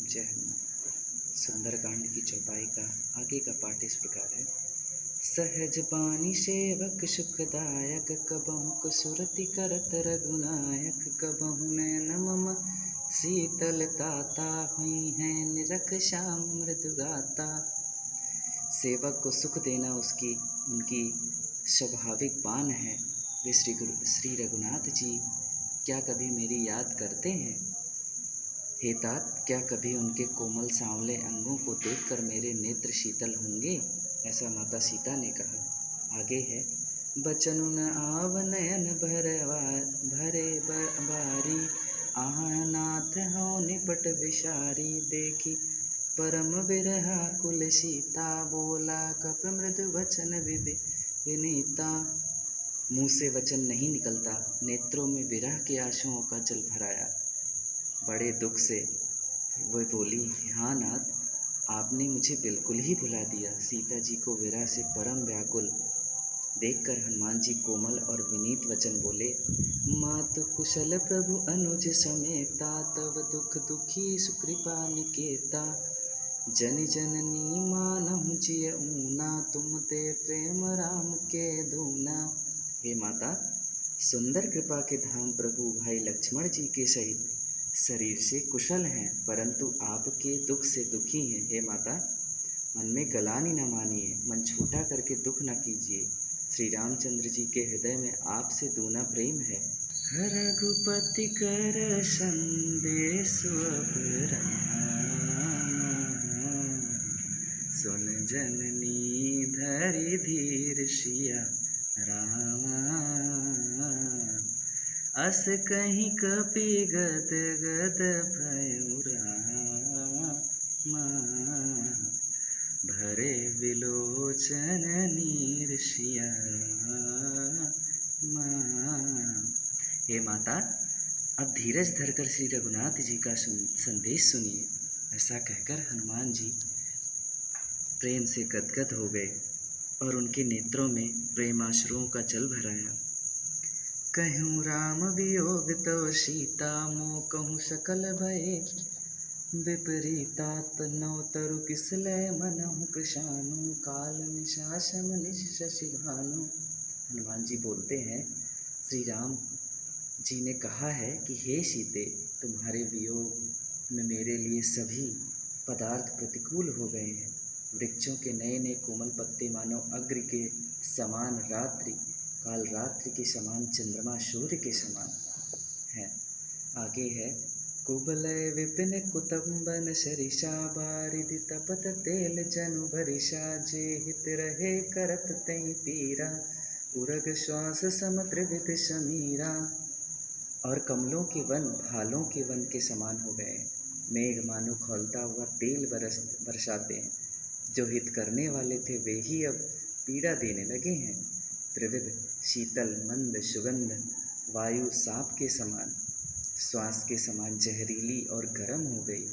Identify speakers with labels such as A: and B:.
A: जय हनुमान। सुंदरकांड की चौपाई का आगे का पाठ इस प्रकार है। सहज बानी सेवक सुखदायक, कबहु कसुरति करत रघुनायक। कबहु नयन मम शीतलताता, हुई है निरख श्याम मृदु गाता। सेवक को सुख देना उनकी स्वाभाविक बान है। वे श्री रघुनाथ जी क्या कभी मेरी याद करते हैं? हे तात, क्या कभी उनके कोमल सांवले अंगों को देखकर मेरे नेत्र शीतल होंगे? ऐसा माता सीता ने कहा। आगे है, बचनु न आव नयन भरे बारी, आहनाथ हौ निपट विशारी। देखी परम बिरहा कुल सीता, बोला कप मृदु वचन विनीता। मुँह से वचन नहीं निकलता, नेत्रों में विरह के आंसुओं का जल भराया। बड़े दुख से वह बोली, हाँ नाथ, आपने मुझे बिल्कुल ही भुला दिया। सीता जी को विरह से परम व्याकुल देखकर हनुमान जी कोमल और विनीत वचन बोले, मातु कुशल प्रभु अनुज समेता, तव दुख दुखी सुकृपा निकेता। जन जननी मानहु जिय ऊना, तुम ते प्रेम राम के दूना। हे माता, सुंदर कृपा के धाम प्रभु भाई लक्ष्मण जी के सहित शरीर से कुशल हैं, परंतु आपके दुख से दुखी हैं। हे माता, मन में गलानी न मानिए, मन छोटा करके दुख न कीजिए। श्री रामचंद्र जी के हृदय में आपसे दूना प्रेम है। रघुपति कर संदेश अब सुन जननी धरि धीर सिया रामा। अस कहीं कपि गद गद भयउ रामा, भरे विलोचन नीर सिया रामा। हे माता, अब धीरज धरकर श्री रघुनाथ जी का संदेश सुनिए। ऐसा कहकर हनुमान जी प्रेम से गदगद हो गए और उनके नेत्रों में प्रेमाश्रुओं का जल भर आया। कहूँ राम वियोग तव सीता, मोह कहूँ सकल भये विपरीता। तनौ तरु किसलय मनहु कृशानु, काल निशासम निश शशि भानु। हनुमान जी बोलते हैं, श्री राम जी ने कहा है कि हे सीते, तुम्हारे वियोग में मेरे लिए सभी पदार्थ प्रतिकूल हो गए हैं। वृक्षों के नए नए कोमल पत्ते मानो अग्र के समान रात्रि, काल रात्रि के समान चंद्रमा सूर्य के समान है। आगे है, कुबलय विपिन कुतुम्बन सरिषा, बारिधि तपत तेल जनु भरिषा। जे हित रहे करत तई पीरा, उरग श्वास सम त्रिविध समीरा। और कमलों के वन भालों के वन के समान हो गए। मेघ मानो खौलता हुआ तेल बरसाते हैं। जो हित करने वाले थे वे ही अब पीड़ा देने लगे हैं। त्रिविध शीतल मंद सुगंध वायु सांप के समान, श्वास के समान जहरीली और गर्म हो गई।